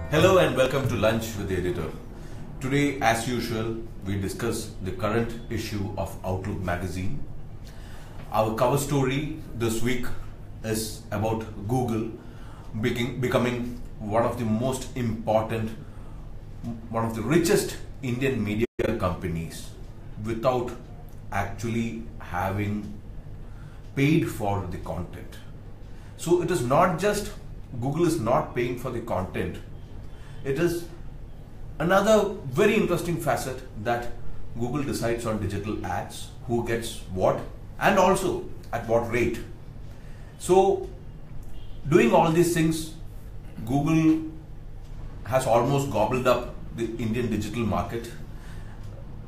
Hello and welcome to Lunch with the Editor. Today, as usual, we discuss the current issue of Outlook magazine. Our cover story this week is about Google becoming one of the most important, one of the richest Indian media companies without actually having paid for the content. So it is not just Google is not paying for the content. It is another very interesting facet that Google decides on digital ads, who gets what and also at what rate. So doing all these things, Google has almost gobbled up the Indian digital market,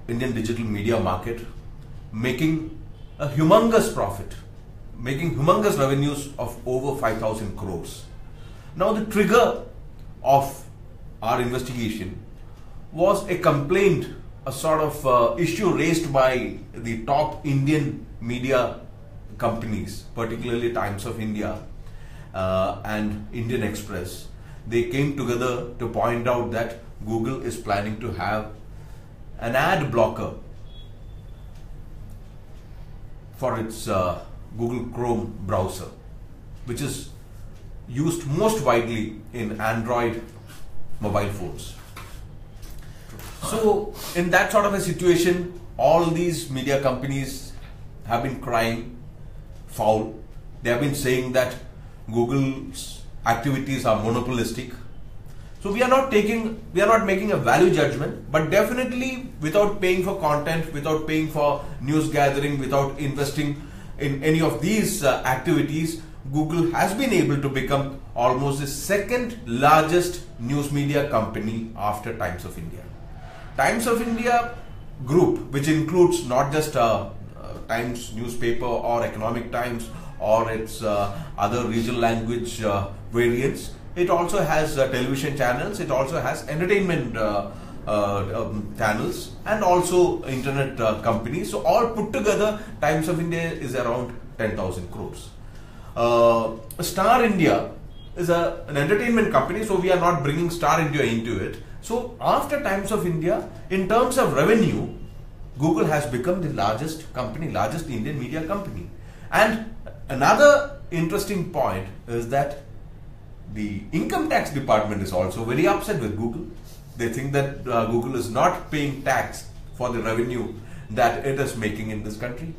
Indian digital media market, making a humongous profit, making humongous revenues of over 5,000 crores. Now the trigger of our investigation was a complaint, a sort of issue raised by the top Indian media companies, particularly Times of India and Indian Express. They came together to point out that Google is planning to have an ad blocker for its Google Chrome browser, which is used most widely in Android mobile phones. So in that sort of a situation, all these media companies have been crying foul. They have been saying that Google's activities are monopolistic. So we are not making a value judgment, but definitely without paying for content, without paying for news gathering, without investing in any of these activities, Google has been able to become almost the second largest news media company after Times of India. Times of India group, which includes not just Times newspaper or Economic Times or its other regional language variants, it also has television channels, it also has entertainment channels and also internet companies. So all put together, Times of India is around 10,000 crores. Star India is an entertainment company, so we are not bringing Star India into it. So after Times of India, in terms of revenue, Google has become the largest company, largest Indian media company. And another interesting point is that the income tax department is also very upset with Google. They think that Google is not paying tax for the revenue that it is making in this country.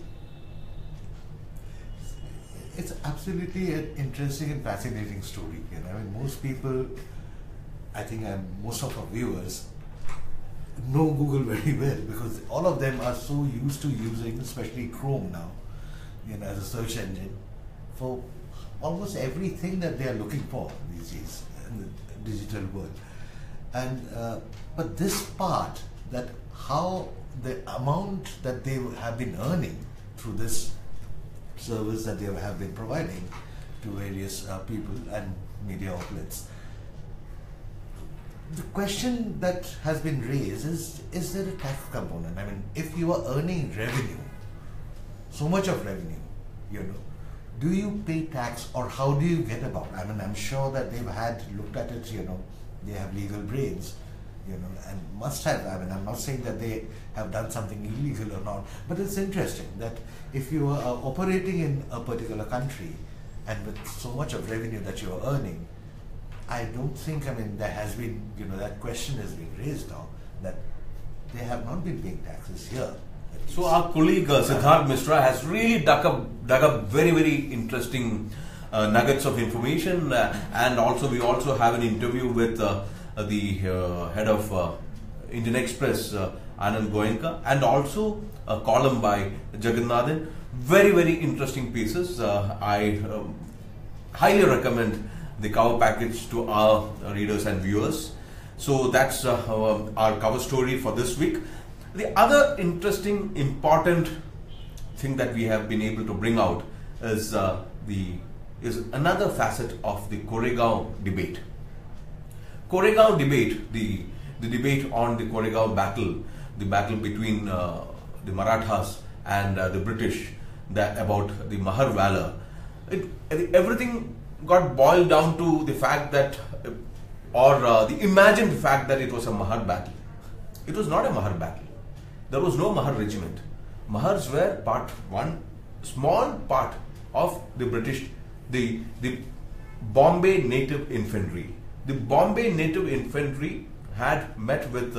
It's absolutely an interesting and fascinating story. I mean, most people, I think, and most of our viewers know Google very well because all of them are so used to using, especially Chrome now, as a search engine for almost everything that they are looking for these days in the digital world. And but this part, that how the amount that they have been earning through this service that they have been providing to various people and media outlets. The question that has been raised is there a tax component? I mean, if you are earning revenue, so much of revenue, do you pay tax or how do you get about? I mean, I'm sure that they've looked at it, they have legal brains, and must have. I mean, I'm not saying that they have done something illegal or not, but it's interesting that if you are operating in a particular country and with so much of revenue that you are earning, I don't think, there has been, that question has been raised now that they have not been paying taxes here. So our colleague Siddharth Mishra has really dug up very, very interesting nuggets of information, and also we also have an interview with the head of Indian Express, Anand Goenka, and also a column by Jagannathan. Very, very interesting pieces. I highly recommend the cover package to our readers and viewers. So that's our cover story for this week. The other interesting, important thing that we have been able to bring out is another facet of the Koregaon debate. Koregaon debate, the debate on the Koregaon battle, the battle between the Marathas and the British, about the Mahar valor. Everything got boiled down to the fact that or the imagined fact that it was a Mahar battle. It was not a Mahar battle. There was no Mahar regiment. Mahars were one small part of the British, the Bombay Native Infantry. The Bombay Native Infantry had met with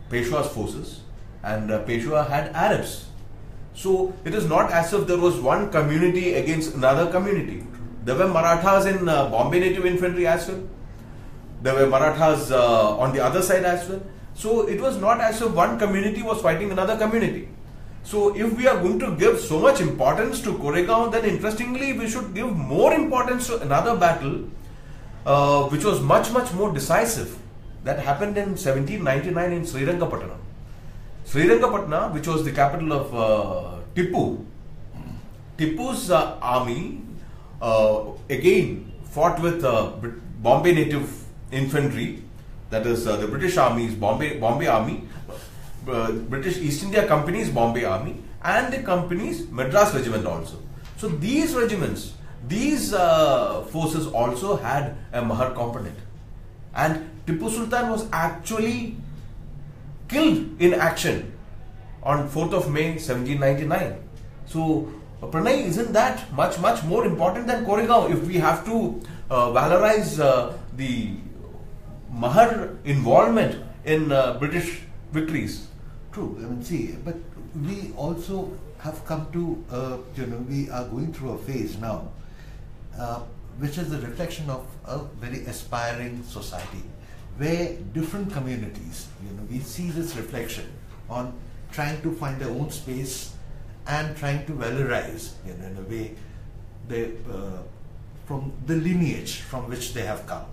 Peshwa's forces, and Peshwa had Arabs. So it is not as if there was one community against another community. There were Marathas in Bombay Native Infantry as well. There were Marathas on the other side as well. So it was not as if one community was fighting another community. So if we are going to give so much importance to Koregaon, then interestingly we should give more importance to another battle which was much more decisive, that happened in 1799 in Srirangapatna. Srirangapatna, which was the capital of Tipu. Tipu's army again fought with Bombay Native Infantry, that is the British Army's Bombay Army, British East India Company's Bombay Army, and the company's Madras Regiment also. So these regiments, these forces also had a Mahar component, and Tipu Sultan was actually killed in action on 4th of May 1799. So Pranay, isn't that much more important than Koregaon if we have to valorize the Mahar involvement in British victories? True. I mean, see, but we also have come to, we are going through a phase now, which is the reflection of a very aspiring society, where different communities, we see this reflection on trying to find their own space and trying to valorize, in a way, from the lineage from which they have come.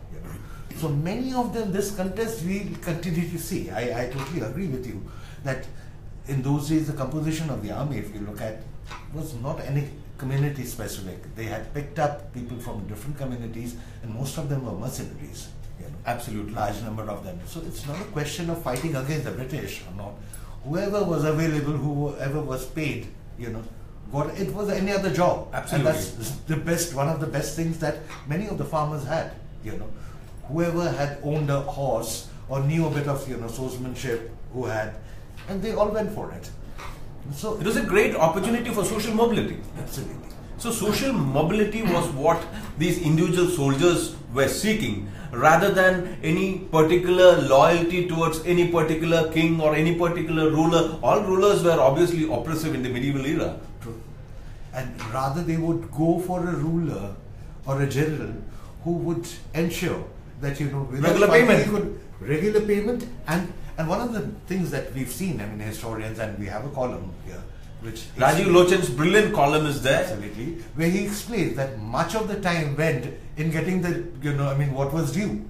So many of them, this contest we continue to see. I totally agree with you that in those days the composition of the army, if you look at, was not any community specific. They had picked up people from different communities, and most of them were mercenaries. Absolutely. Large number of them. So it's not a question of fighting against the British or not. Whoever was available, whoever was paid, it was any other job. Absolutely. And that's the best, one of the best things that many of the farmers had, Whoever had owned a horse or knew a bit of, swordsmanship, and they all went for it. So it was a great opportunity for social mobility. Absolutely. So social mobility was what these individual soldiers were seeking, rather than any particular loyalty towards any particular king or any particular ruler. All rulers were obviously oppressive in the medieval era. True. And rather they would go for a ruler or a general who would ensure that, regular payment, and one of the things that we've seen, historians, and we have a column here, which Rajiv Lochan's brilliant column is there. Absolutely, where he explains that much of the time went in getting the, what was due.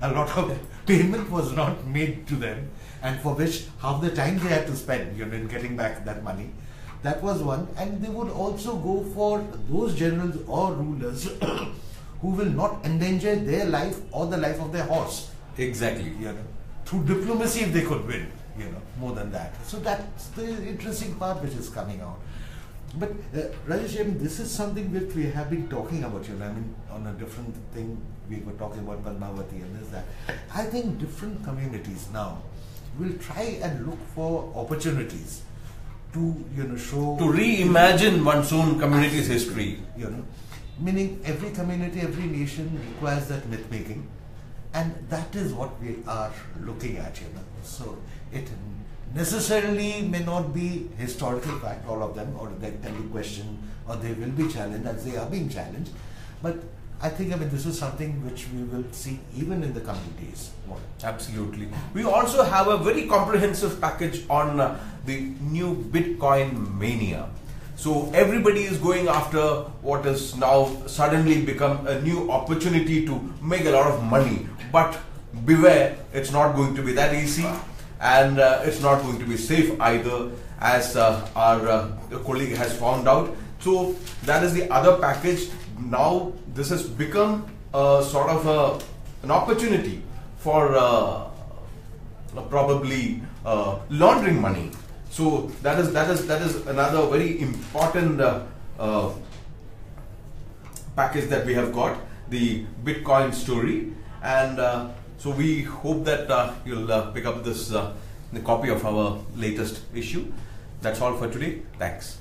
A lot of payment was not made to them, and for which half the time they had to spend, in getting back that money. That was one, and they would also go for those generals or rulers who will not endanger their life or the life of their horse. Exactly. Through diplomacy, if they could win, more than that. So that's the interesting part which is coming out. But Rajesh, this is something which we have been talking about, on a different thing. We were talking about Padmavati and this, that. I think different communities now will try and look for opportunities to, show... To reimagine one's own community's history. Meaning every community, every nation requires that myth making, and that is what we are looking at, So it necessarily may not be historical fact, all of them, or they can be questioned, or they will be challenged as they are being challenged. But I think, this is something which we will see even in the coming days. Absolutely. We also have a very comprehensive package on the new Bitcoin mania. So everybody is going after what is now suddenly become a new opportunity to make a lot of money. But beware, it's not going to be that easy, and it's not going to be safe either, as our colleague has found out. So that is the other package. Now this has become a sort of an opportunity for probably laundering money. So that is another very important package that we have got. the Bitcoin story. And so we hope that you'll pick up this the copy of our latest issue. That's all for today. Thanks.